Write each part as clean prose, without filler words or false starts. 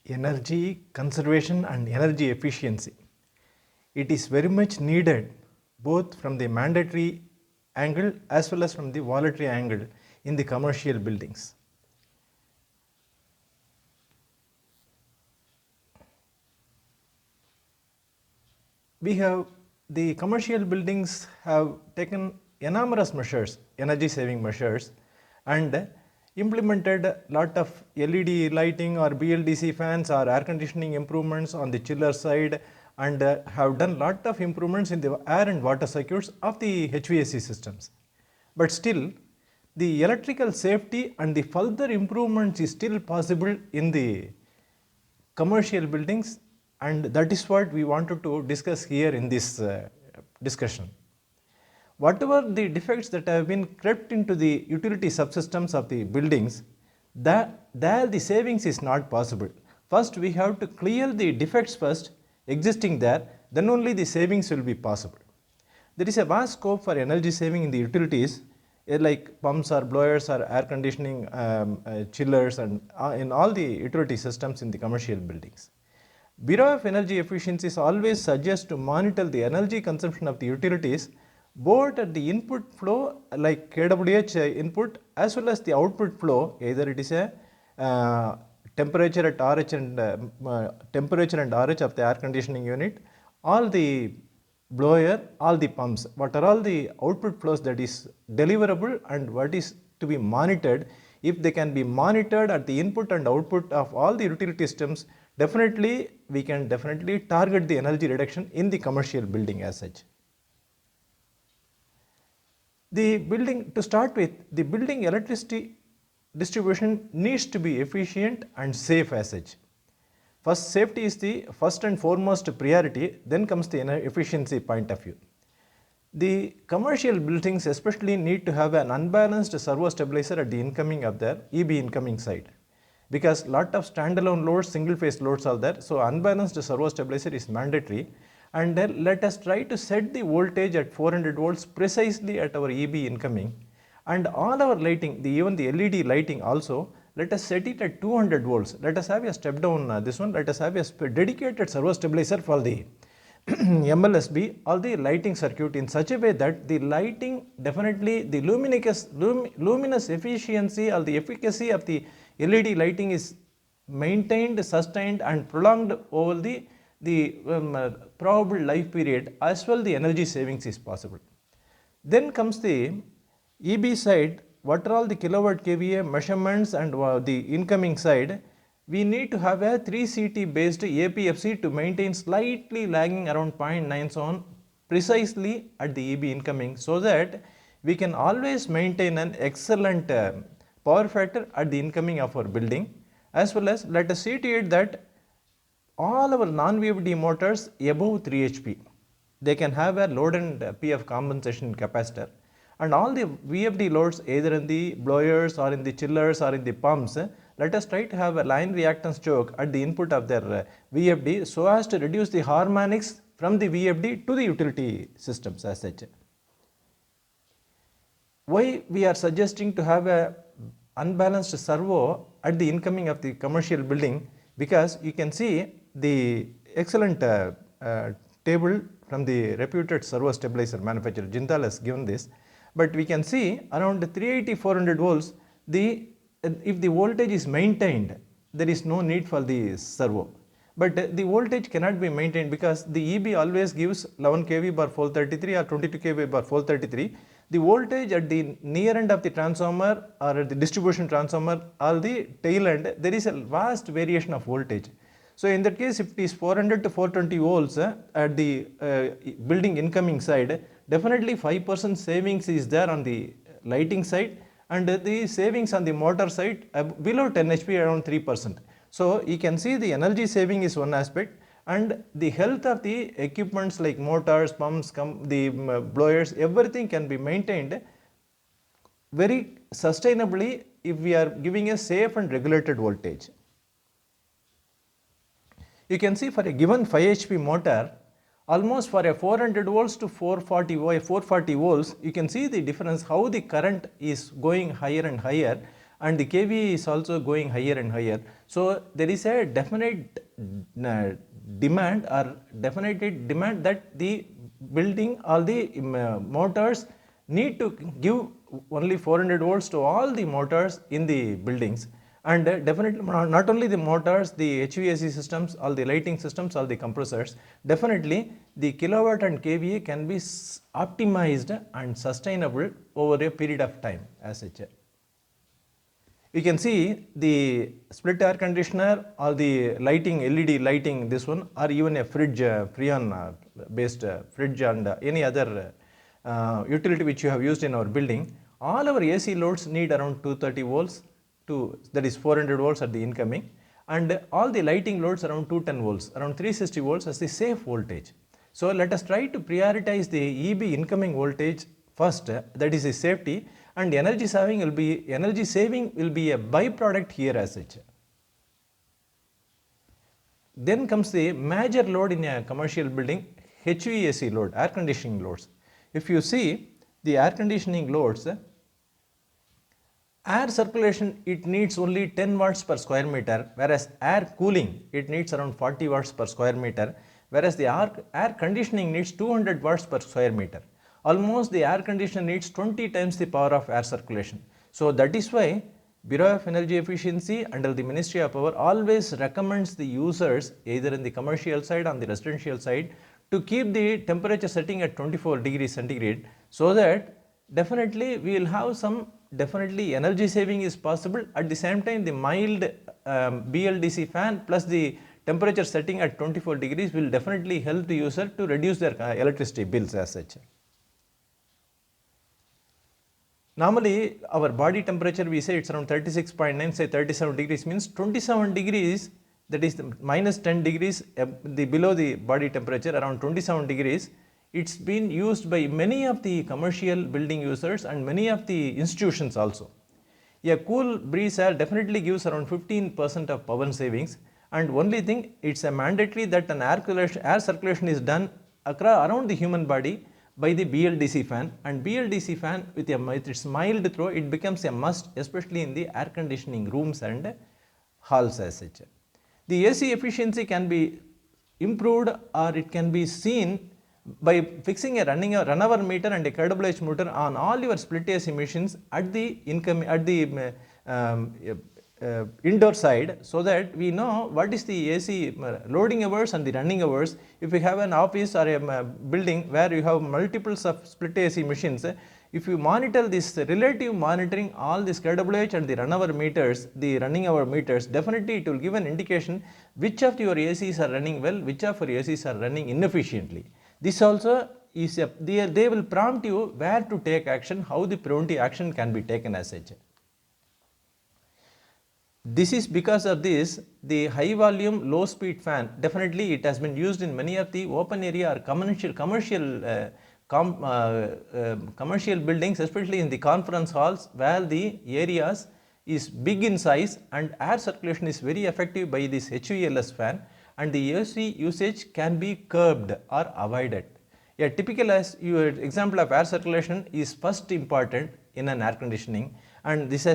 energy conservation and energy efficiency. It is very much needed both from the mandatory angle as well as from the voluntary angle in the commercial buildings. The commercial buildings have taken enormous measures, energy saving measures, and implemented a lot of LED lighting or BLDC fans or air conditioning improvements on the chiller side, and have done lot of improvements in the air and water circuits of the HVAC systems. But still, the electrical safety and the further improvements is still possible in the commercial buildings, and that is what we wanted to discuss here in this discussion. Whatever the defects that have been crept into the utility subsystems of the buildings, there the savings is not possible. First we have to clear the defects first existing there, then only the savings will be possible. There is a vast scope for energy saving in the utilities, like pumps or blowers or air conditioning, chillers, and in all the utility systems in the commercial buildings. Bureau of Energy Efficiency always suggests to monitor the energy consumption of the utilities both at the input flow like kWh input as well as the output flow, either it is a temperature at RH and temperature and RH of the air conditioning unit, all the blower, all the pumps, what are all the output flows that is deliverable and what is to be monitored. If they can be monitored at the input and output of all the utility systems, definitely we can definitely target the energy reduction in the commercial building as such. The building, to start with, the building electricity distribution needs to be efficient and safe as such. First, safety is the first and foremost priority, then comes the efficiency point of view. The commercial buildings especially need to have an unbalanced servo stabilizer at the incoming of their EB incoming side, because lot of standalone loads, single phase loads are there, so unbalanced servo stabilizer is mandatory. And then let us try to set the voltage at 400 volts precisely at our EB incoming, and all our lighting, even the LED lighting also, let us set it at 200 volts. Let us have a step down this one, let us have a dedicated servo stabilizer for the MLSB or the lighting circuit in such a way that the lighting, definitely the luminous efficiency or the efficacy of the LED lighting is maintained, sustained and prolonged over the probable life period, as well the energy savings is possible. Then comes the EB side, what are all the kilowatt kVA measurements, and the incoming side, we need to have a 3CT based APFC to maintain slightly lagging around 0.97 precisely at the EB incoming, so that we can always maintain an excellent power factor at the incoming of our building. As well as let us see to it that all our non-VFD motors above 3 HP, they can have a load and PF compensation capacitor, and all the VFD loads either in the blowers or in the chillers or in the pumps, let us try to have a line reactance choke at the input of their VFD, so as to reduce the harmonics from the VFD to the utility systems as such. Why we are suggesting to have a unbalanced servo at the incoming of the commercial building? Because you can see the excellent table from the reputed servo stabilizer manufacturer Jindal has given this, but we can see around 380-400 volts, if the voltage is maintained, there is no need for the servo. But the voltage cannot be maintained because the EB always gives 11 kV bar 433 or 22 kV bar 433. The voltage at the near end of the transformer or at the distribution transformer or the tail end, there is a vast variation of voltage. So in that case, if it is 400 to 420 volts at the building incoming side, definitely 5% savings is there on the lighting side, and the savings on the motor side below 10 HP around 3%. So you can see the energy saving is one aspect, and the health of the equipments like motors, pumps, the blowers, everything can be maintained very sustainably if we are giving a safe and regulated voltage. You can see for a given 5 HP motor, almost for a 400 volts to 440 volts, you can see the difference, how the current is going higher and higher, and the kVA is also going higher and higher. So there is a definite demand that the building, all the motors need to give only 400 volts to all the motors in the buildings. And definitely not only the motors, the HVAC systems, all the lighting systems, all the compressors, definitely the kilowatt and kVA can be optimized and sustainable over a period of time as such. You can see the split air conditioner or the lighting, LED lighting, this one, or even a fridge, freon based fridge, and any other utility which you have used in our building. All our AC loads need around 230 volts, that is 400 volts at the incoming, and all the lighting loads around 210 volts, around 360 volts as the safe voltage. So let us try to prioritize the EB incoming voltage first, that is the safety, and energy saving will be a byproduct here as such. Then comes the major load in a commercial building, HVAC load, air conditioning loads. If you see the air conditioning loads, air circulation, it needs only 10 watts per square meter, whereas air cooling, it needs around 40 watts per square meter, whereas the air conditioning needs 200 watts per square meter. Almost the air conditioner needs 20 times the power of air circulation. So that is why Bureau of Energy Efficiency under the Ministry of Power always recommends the users, either in the commercial side or on the residential side, to keep the temperature setting at 24 degrees centigrade, so that definitely we will have some energy saving is possible. At the same time, the mild BLDC fan plus the temperature setting at 24 degrees will definitely help the user to reduce their electricity bills as such. Normally our body temperature, we say it's around 36.9, say 37 degrees means 27 degrees, that is minus 10 degrees below the body temperature, around 27 degrees. It's been used by many of the commercial building users and many of the institutions also. A cool breeze air definitely gives around 15% of power savings, and only thing, it's a mandatory that an air circulation is done around the human body by the BLDC fan, and BLDC fan with its mild throw, it becomes a must, especially in the air conditioning rooms and halls as such. The AC efficiency can be improved, or it can be seen by fixing a run-hour meter and a credible motor on all your split AC machines at the indoor side, so that we know what is the AC loading hours and the running hours. If you have an office or a building where you have multiples of split AC machines, if you monitor this relative monitoring all this KWH and the run-hour meters, the running hour meters, definitely it will give an indication which of your ACs are running well, which of your ACs are running inefficiently. This also is they will prompt you where to take action, how the preventive action can be taken as such. This is because of this, the high volume low speed fan, definitely it has been used in many of the open area or commercial buildings, especially in the conference halls where the areas is big in size and air circulation is very effective by this HVLS fan, and the AC usage can be curbed or avoided. A typical example of air circulation is first important in an air conditioning, and this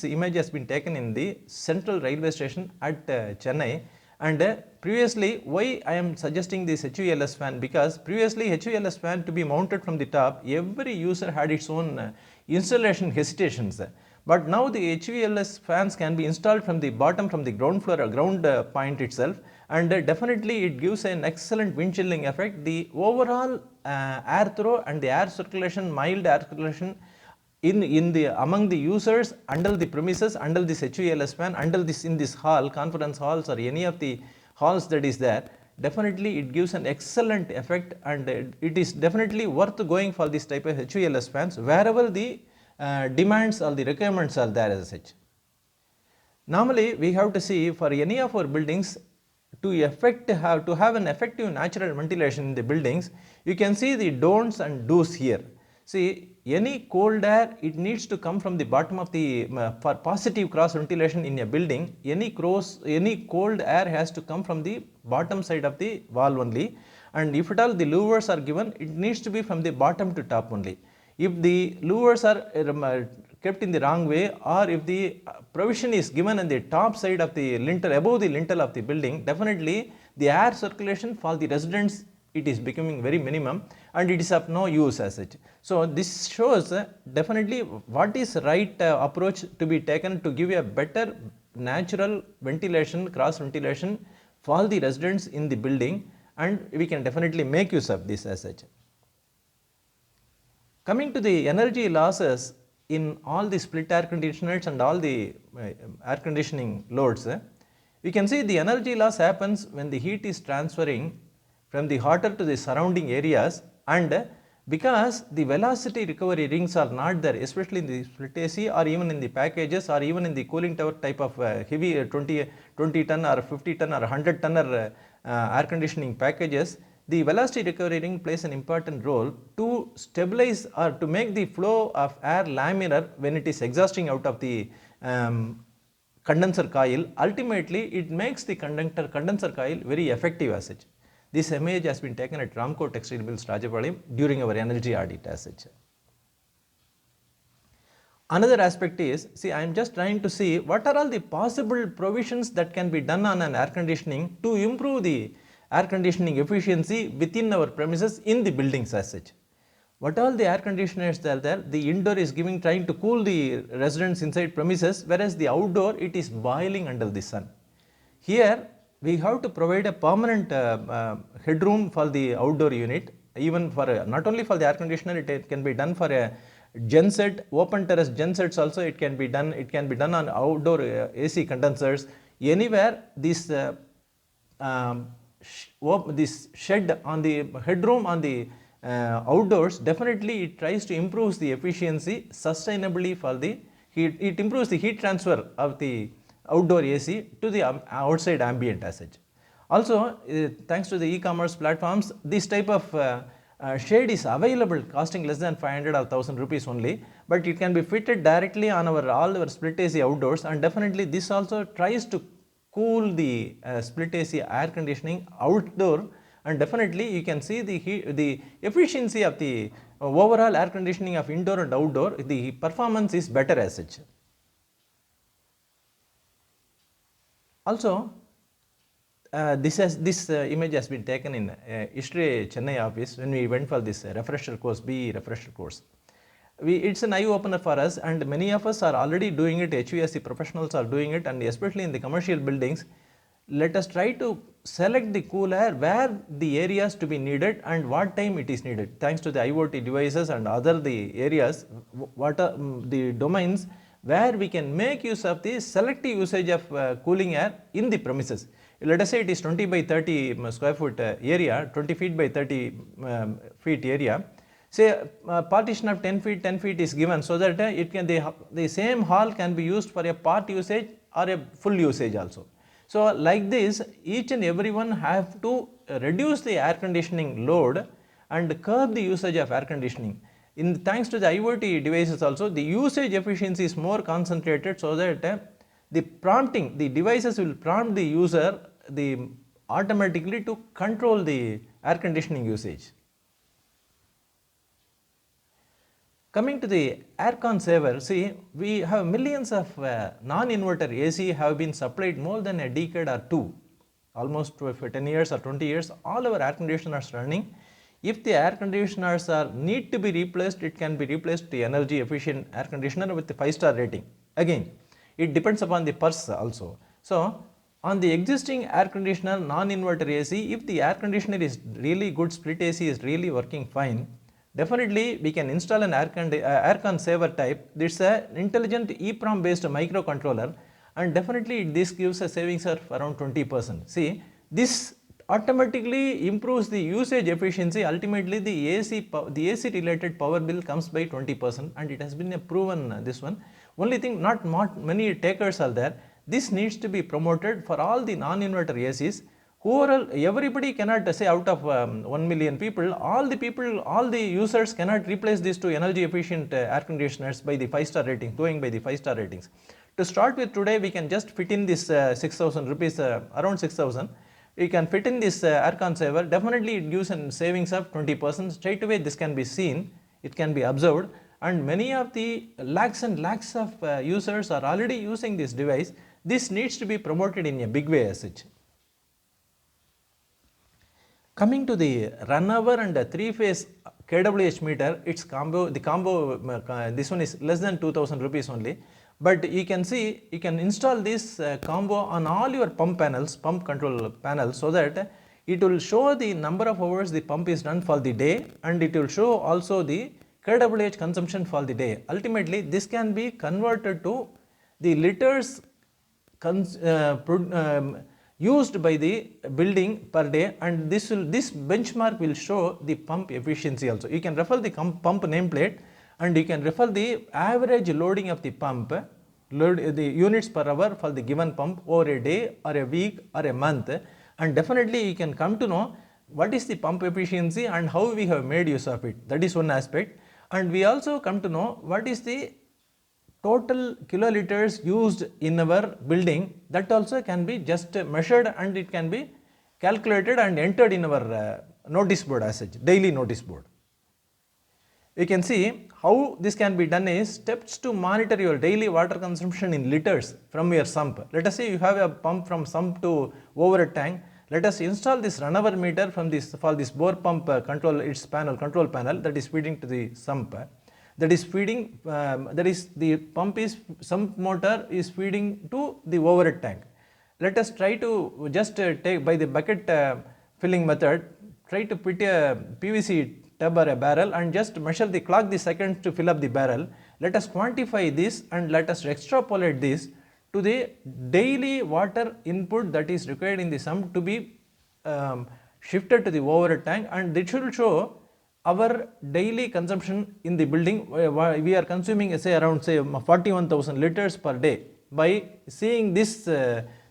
image has been taken in the central railway station at Chennai. And previously, why I am suggesting this HVLS fan, because previously HVLS fan to be mounted from the top, every user had its own installation hesitations. But now the HVLS fans can be installed from the bottom, from the ground floor or ground point itself, and definitely it gives an excellent wind chilling effect. The overall air throw and the air circulation, mild air circulation among the users under the premises, under this HVLS fan, under this in this hall, conference halls or any of the halls that is there, definitely it gives an excellent effect, and it is definitely worth going for this type of HVLS fans wherever the demands or the requirements are there as such. Normally we have to see for any of our buildings to have an effective natural ventilation in the buildings, you can see the don'ts and do's here. See, any cold air, it needs to come from the bottom of the, for positive cross ventilation in a building, any cold air has to come from the bottom side of the wall only, and if at all the louvers are given, it needs to be from the bottom to top only. If the louvers are kept in the wrong way, or if the provision is given on the top side of the lintel, above the lintel of the building, definitely the air circulation for the residents, it is becoming very minimum and it is of no use as such. So this shows definitely what is right approach to be taken to give a better natural ventilation, cross ventilation for the residents in the building, and we can definitely make use of this as such. Coming to the energy losses in all the split air conditioners and all the air conditioning loads, we can see the energy loss happens when the heat is transferring from the hotter to the surrounding areas, and because the velocity recovery rings are not there, especially in the split AC or even in the packages or even in the cooling tower type of heavy 20 ton or 50 ton or 100 tonner air conditioning packages, the velocity recovery ring plays an important role to stabilize or to make the flow of air laminar when it is exhausting out of the condenser coil. Ultimately, it makes the condenser coil very effective as such. This image has been taken at Ramco Textile Mills, Rajapalayam during our energy audit as such. Another aspect is, see, I am just trying to see what are all the possible provisions that can be done on an air conditioning to improve the air conditioning efficiency within our premises in the buildings as such. What all the air conditioners are there, the indoor is trying to cool the residents inside premises, whereas the outdoor it is boiling under the sun. Here we have to provide a permanent headroom for the outdoor unit, even for not only for the air conditioner, it can be done for a genset, open terrace gensets also it can be done. It can be done on outdoor AC condensers. Anywhere this this shed on the headroom on the outdoors, definitely it tries to improve the efficiency sustainably for the heat. It improves the heat transfer of the outdoor AC to the outside ambient as such. Also, thanks to the e-commerce platforms, this type of shade is available costing less than 500 or 1000 rupees only, but it can be fitted directly on all our split AC outdoors, and definitely this also tries to cool the split AC air conditioning outdoor, and definitely you can see the efficiency of the overall air conditioning of indoor and outdoor, the performance is better as such. Also, this image has been taken in History Chennai office when we went for this refresher course, BE refresher course. It's an eye opener for us, and many of us are already doing it. HVAC professionals are doing it, and especially in the commercial buildings. Let us try to select the cool air where the areas to be needed and what time it is needed. Thanks to the IoT devices and other the areas, what are the domains where we can make use of the selective usage of cooling air in the premises. Let us say it is 20 by 30 square foot area, 20 feet by 30 feet area. Say partition of 10 feet is given, so that it can the same hall can be used for a part usage or a full usage also. So like this, each and everyone have to reduce the air conditioning load and curb the usage of air conditioning. Thanks to the IoT devices also, the usage efficiency is more concentrated, so that the prompting, the devices will prompt the user automatically to control the air conditioning usage. Coming to the aircon saver, see, we have millions of non-inverter AC have been supplied more than a decade or two, almost for 10 years or 20 years, all our air conditioners running. If the air conditioners need to be replaced, it can be replaced to energy efficient air conditioner with the 5-star rating. Again, it depends upon the purse also. So, on the existing air conditioner non-inverter AC, if the air conditioner is really good, split AC is really working fine, definitely we can install an aircon saver type. This is an intelligent EEPROM based microcontroller, and definitely this gives a savings of around 20%. See, this automatically improves the usage efficiency. Ultimately, the AC related power bill comes by 20%, and it has been proven this one. Only thing, not many takers are there. This needs to be promoted for all the non-inverter ACs. Everybody cannot say out of 1 million people, all the users cannot replace this to energy efficient air conditioners by the 5-star rating, going by the 5-star ratings. To start with, today we can just fit in this 6,000 rupees, around 6,000. You can fit in this aircon saver. Definitely it gives a savings of 20%. Straight away this can be seen, it can be observed, and many of the lakhs and lakhs of users are already using this device. This needs to be promoted in a big way as such. Coming to the run hour and the 3-phase kWh meter, its combo, this one is less than 2000 rupees only, but you can see, you can install this combo on all your pump panels, pump control panels, so that it will show the number of hours the pump is done for the day, and it will show also the kWh consumption for the day. Ultimately, this can be converted to the liters used by the building per day, and this benchmark will show the pump efficiency also. You can refer the pump nameplate, and you can refer the average loading of the pump, the units per hour for the given pump over a day or a week or a month, and definitely you can come to know what is the pump efficiency and how we have made use of it. That is one aspect. And we also come to know what is the total kiloliters used in our building. That also can be just measured, and it can be calculated and entered in our notice board as such, daily notice board. You can see how this can be done is steps to monitor your daily water consumption in liters from your sump. Let us say you have a pump from sump to overhead tank. Let us install this run hour meter from this for this bore pump control panel that is feeding to the sump. That is feeding, sump motor is feeding to the overhead tank. Let us try to just take by the bucket filling method, try to put a PVC tub or a barrel and just measure clock the seconds to fill up the barrel. Let us quantify this and let us extrapolate this to the daily water input that is required in the sump to be shifted to the overhead tank, and it should show our daily consumption in the building. We are consuming say around 41,000 liters per day. By seeing this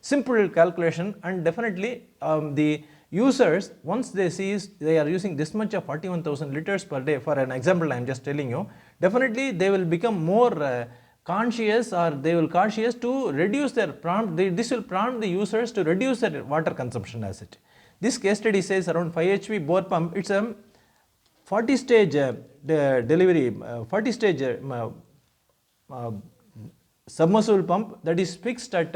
simple calculation, and definitely the users, once they see they are using this much of 41,000 liters per day, for an example I am just telling you, definitely they will become more conscious, or they will cautious to reduce their this will prompt the users to reduce their water consumption as such. This case study says around 5 HP bore pump, it's a 40 stage delivery, 40 stage submersible pump that is fixed at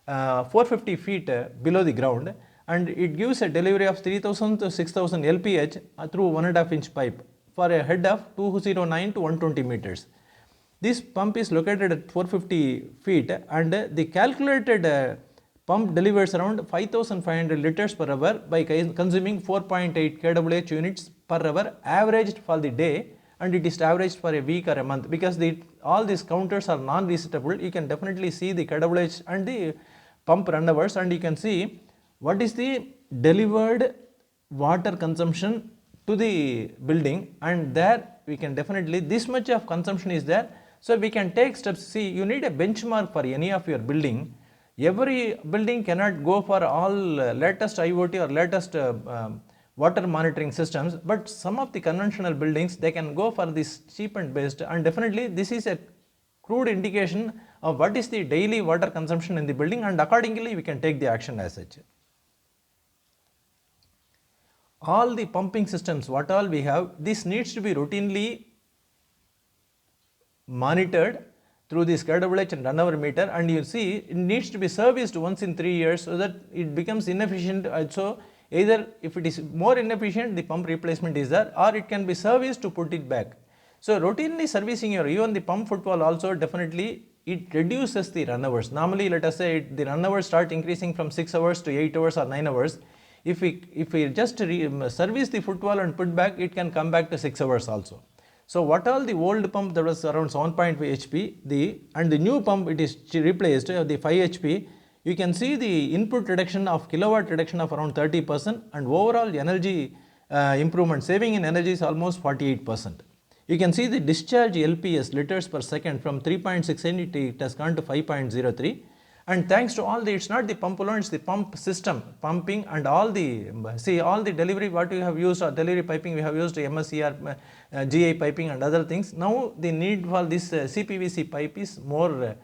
450 feet below the ground, and it gives a delivery of 3000 to 6000 LPH through 1.5 inch pipe for a head of 209 to 120 meters. This pump is located at 450 feet, and the calculated pump delivers around 5500 liters per hour by consuming 4.8 kWh units per hour averaged for the day, and it is averaged for a week or a month. Because all these counters are non-resettable, you can definitely see the kWh and the pump run hours, and you can see what is the delivered water consumption to the building, and there we can definitely, this much of consumption is there. So we can take steps. See, you need a benchmark for any of your building. Every building cannot go for all latest IoT or latest water monitoring systems, but some of the conventional buildings, they can go for this cheap and best, and definitely this is a crude indication of what is the daily water consumption in the building, and accordingly we can take the action as such. All the pumping systems, what all we have, this needs to be routinely monitored through this kWh and run hour meter, and you see it needs to be serviced once in 3 years so that it becomes inefficient. So either if it is more inefficient, the pump replacement is there, or it can be serviced to put it back. So routinely servicing even the pump footwall also, definitely it reduces the run hours. Normally let us say the run hours start increasing from 6 hours to 8 hours or 9 hours. If we just service the footwall and put back, it can come back to 6 hours also. So what all the old pump that was around 7.5 HP, and the new pump it is replaced, the 5 HP, you can see the input reduction of kilowatt reduction of around 30%, and overall energy improvement, saving in energy is almost 48%. You can see the discharge LPS, liters per second, from 3.68 it has gone to 5.03. And thanks to all the, it's not the pump alone, it's the pump system, pumping, and all the, see all the delivery what we have used, or delivery piping we have used, MSCR, GI piping and other things. Now the need for this CPVC pipe is more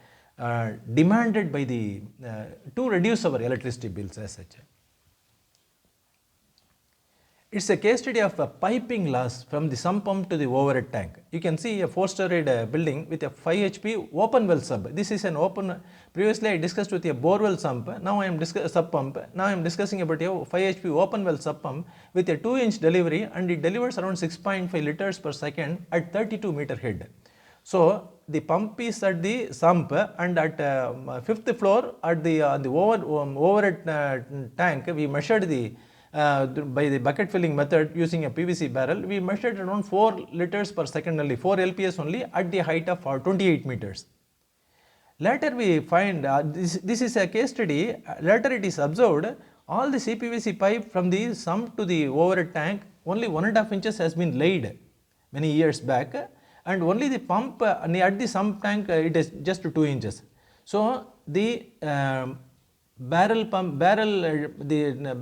demanded by the, to reduce our electricity bills as such. It's a case study of a piping loss from the sump pump to the overhead tank. You can see a 4-storied building with a 5 HP open well sump. This is an open, previously I discussed with a bore well sump, now I am sub pump. Now I am discussing about a 5 HP open well sub pump with a 2-inch delivery, and it delivers around 6.5 liters per second at 32 meter head. So the pump is at the sump, and at 5th floor at the overhead tank we measured the by the bucket filling method using a PVC barrel, we measured around 4 liters per second only, 4 LPS only at the height of 28 meters. Later we find, this is a case study, later it is observed all the CPVC pipe from the sump to the overhead tank only 1.5 inches has been laid many years back, and only the pump at the sump tank it is just 2 inches. So the the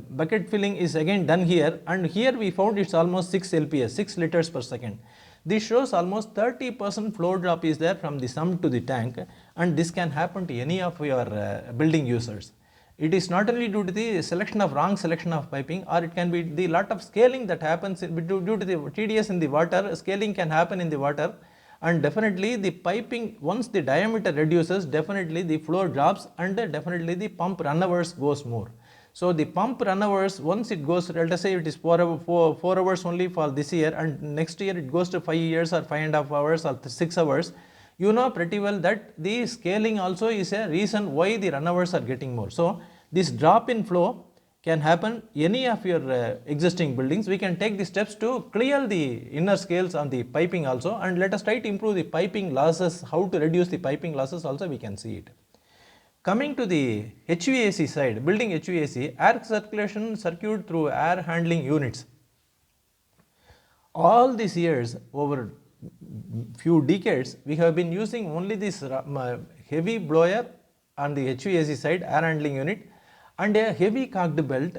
bucket filling is again done here, and here we found it's almost 6 LPS, 6 liters per second. This shows almost 30% flow drop is there from the sump to the tank, and this can happen to any of your building users. It is not only due to the wrong selection of piping, or it can be the lot of scaling that happens due to the TDS in the water. Scaling can happen in the water, and definitely the piping, once the diameter reduces, definitely the flow drops, and definitely the pump run hours goes more. So the pump run hours, once it goes, let us say it is 4 hours only for this year, and next year it goes to 5 years or 5.5 hours or 6 hours, you know pretty well that the scaling also is a reason why the run hours are getting more. So this drop in flow can happen any of your existing buildings. We can take the steps to clear the inner scales on the piping also, and let us try to improve the piping losses. How to reduce the piping losses also we can see it. Coming to the HVAC side, building HVAC, air circulation circuit through air handling units. All these years, over few decades, we have been using only this heavy blower on the HVAC side, air handling unit, and a heavy cocked belt,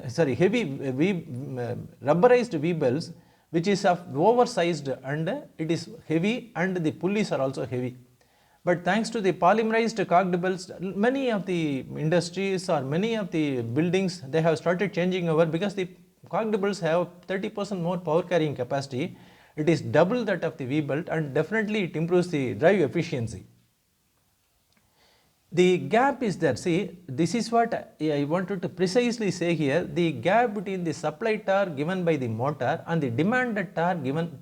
rubberized V-belts, which is of oversized, and it is heavy, and the pulleys are also heavy. But thanks to the polymerized cocked belts, many of the industries or many of the buildings, they have started changing over, because the cocked belts have 30% more power carrying capacity. It is double that of the V-belt, and definitely it improves the drive efficiency. The gap is there. See, this is what I wanted to precisely say here. The gap between the supply torque given by the motor and the demanded torque given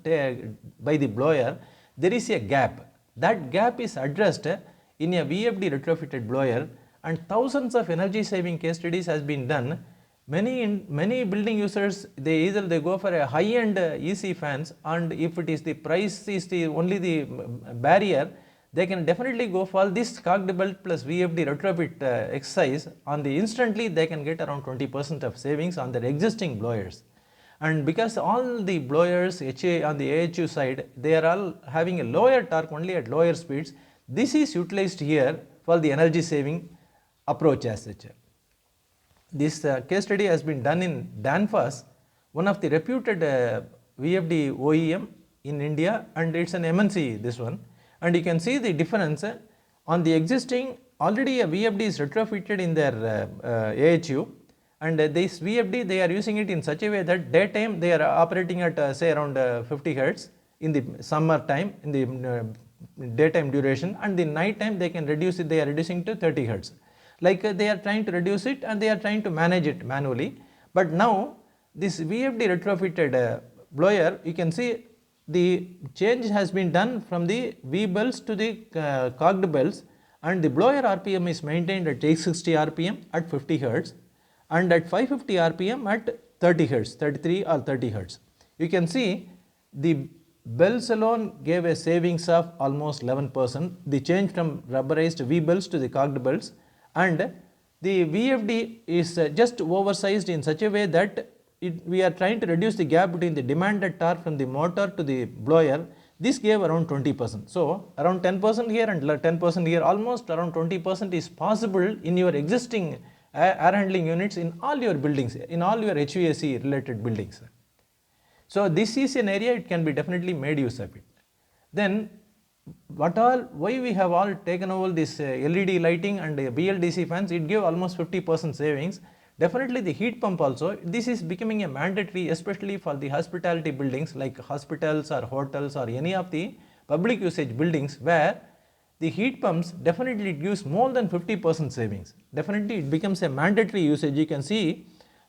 by the blower, there is a gap. That gap is addressed in a VFD retrofitted blower, and thousands of energy saving case studies has been done. Many building users, they go for a high end EC fans, and if it is the price is the only the barrier, they can definitely go for this cocked belt plus VFD retrofit exercise. On the instantly they can get around 20% of savings on their existing blowers. And because all the blowers on the AHU side, they are all having a lower torque only at lower speeds, this is utilized here for the energy saving approach as such. This case study has been done in Danfoss, one of the reputed VFD OEM in India, and it's an MNC this one. And you can see the difference on the existing, already a VFD is retrofitted in their AHU, and this VFD they are using it in such a way that daytime they are operating at say around 50 Hz in the summer time, in the daytime duration, and the night time they can reduce it, they are reducing to 30 Hz. Like they are trying to reduce it, and they are trying to manage it manually. But now this VFD retrofitted blower, you can see the change has been done from the V belts to the cocked belts, and the blower RPM is maintained at 860 RPM at 50 Hz, and at 550 RPM at 30 Hz, 33 or 30 Hz. You can see the belts alone gave a savings of almost 11%, the change from rubberized V belts to the cocked belts, and the VFD is just oversized in such a way that we are trying to reduce the gap between the demanded torque from the motor to the blower. This gave around 20%. So around 10% here and 10% here, almost around 20% is possible in your existing air handling units in all your buildings, in all your HVAC related buildings. So this is an area it can be definitely made use of it. Then why we have all taken over this LED lighting and BLDC fans, it gave almost 50% savings. Definitely the heat pump also, this is becoming a mandatory, especially for the hospitality buildings like hospitals or hotels or any of the public usage buildings, where the heat pumps definitely gives more than 50% savings. Definitely it becomes a mandatory usage. You can see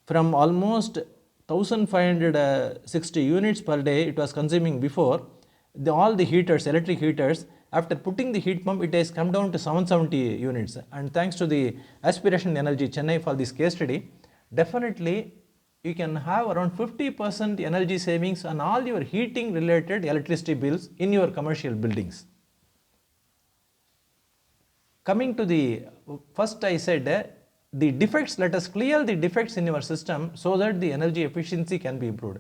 from almost 1560 units per day it was consuming before, all the heaters, electric heaters, after putting the heat pump it has come down to 770 units, and thanks to the aspiration energy Chennai for this case study, definitely you can have around 50% energy savings on all your heating related electricity bills in your commercial buildings. Coming to the first, I said the defects, let us clear the defects in your system so that the energy efficiency can be improved.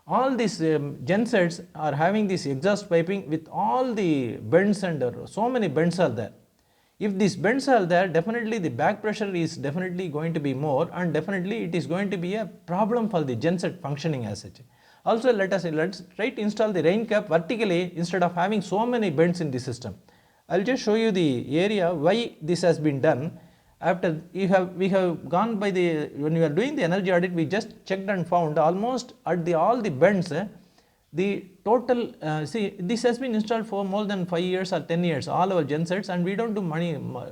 All these gensets are having this exhaust piping with all the bends, and so many bends are there. If these bends are there, definitely the back pressure is definitely going to be more, and definitely it is going to be a problem for the genset functioning as such. Also let's try to install the rain cap vertically instead of having so many bends in the system. I will just show you the area why this has been done. After we have gone by the, when we are doing the energy audit, we just checked and found almost at all the bends, the total, see this has been installed for more than 5 years or 10 years, all our gensets, and we don't do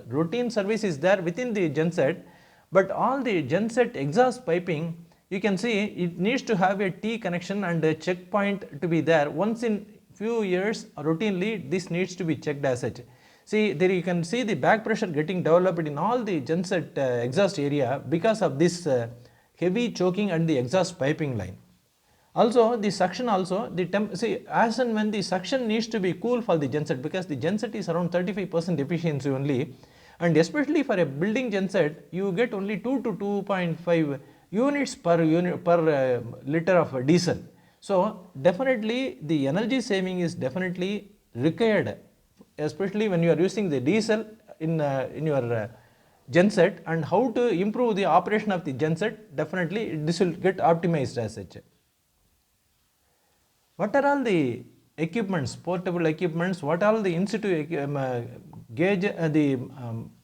routine service is there within the genset, but all the genset exhaust piping, you can see it needs to have a T connection and a checkpoint to be there. Once in few years routinely this needs to be checked as such. See there you can see the back pressure getting developed in all the genset exhaust area because of this heavy choking and the exhaust piping line. Also the suction, also the see as and when the suction needs to be cool for the genset, because the genset is around 35% efficiency only, and especially for a building genset you get only 2 to 2.5 units per liter of diesel. So definitely the energy saving is definitely required, especially when you are using the diesel in your genset, and how to improve the operation of the genset, definitely this will get optimized as such. What are all the equipments, portable equipments, what are all the in situ gauge, the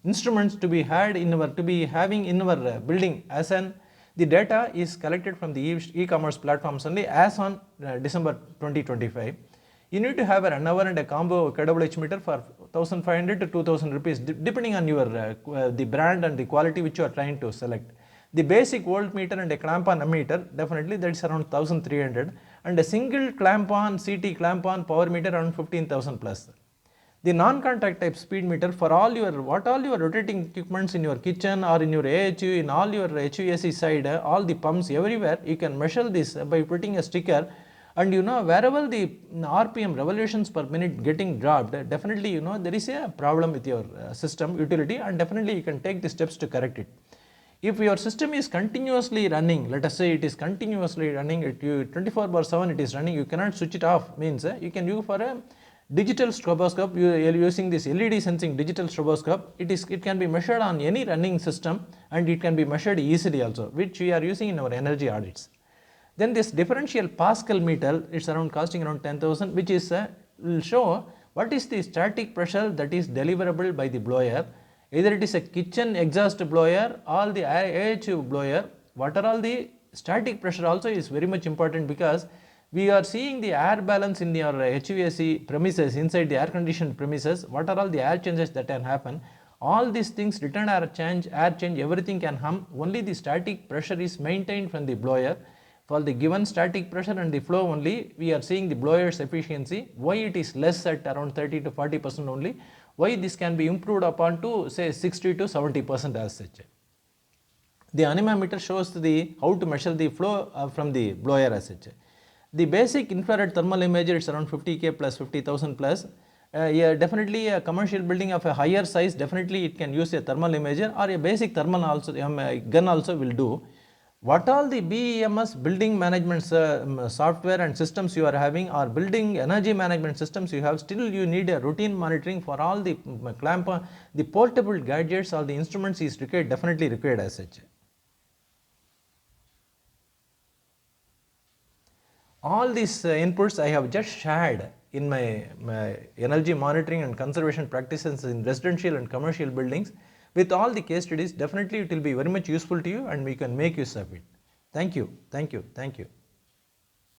instruments to be had in our, to be having in our building, as an the data is collected from the e-commerce platforms only as on December 2025. You need to have a runner and a combo KWH meter for 1500 to 2000 rupees depending on your the brand and the quality which you are trying to select. The basic voltmeter and a clamp-on ammeter, definitely that is around 1300, and a single clamp-on CT clamp-on power meter around 15,000 plus. The non-contact type speed meter for all your, what all your rotating equipments in your kitchen or in your AHU, in all your HVAC side, all the pumps everywhere, you can measure this by putting a sticker, and you know wherever the RPM, revolutions per minute, getting dropped, definitely you know there is a problem with your system utility, and definitely you can take the steps to correct it. If your system is continuously running, let us say it is continuously running, it you 24/7 it is running, you cannot switch it off, means you can use for a digital stroboscope, you are using this LED sensing digital stroboscope, it can be measured on any running system, and it can be measured easily also, which we are using in our energy audits. Then this differential Pascal meter, it's around costing around 10,000, which is will show what is the static pressure that is deliverable by the blower. Either it is a kitchen exhaust blower or the AHU blower, what are all the static pressure also is very much important, because we are seeing the air balance in your HVAC premises, inside the air conditioned premises, what are all the air changes that can happen. All these things, return air change, everything can hum, only the static pressure is maintained from the blower. For the given static pressure and the flow only, we are seeing the blower's efficiency, why it is less at around 30 to 40% only, why this can be improved upon to say 60 to 70% as such. The anemometer shows the how to measure the flow from the blower as such. The basic infrared thermal imager is around 50K plus 50,000 plus. Yeah, definitely a commercial building of a higher size, definitely it can use a thermal imager, or a basic thermal also, gun also will do. What all the BEMS, building management software and systems you are having, or building energy management systems you have, still you need a routine monitoring for all the clamp, the portable gadgets or the instruments is required, definitely required as such. All these inputs I have just shared in my energy monitoring and conservation practices in residential and commercial buildings with all the case studies, definitely it will be very much useful to you and we can make use of it. Thank you. Thank you. Thank you.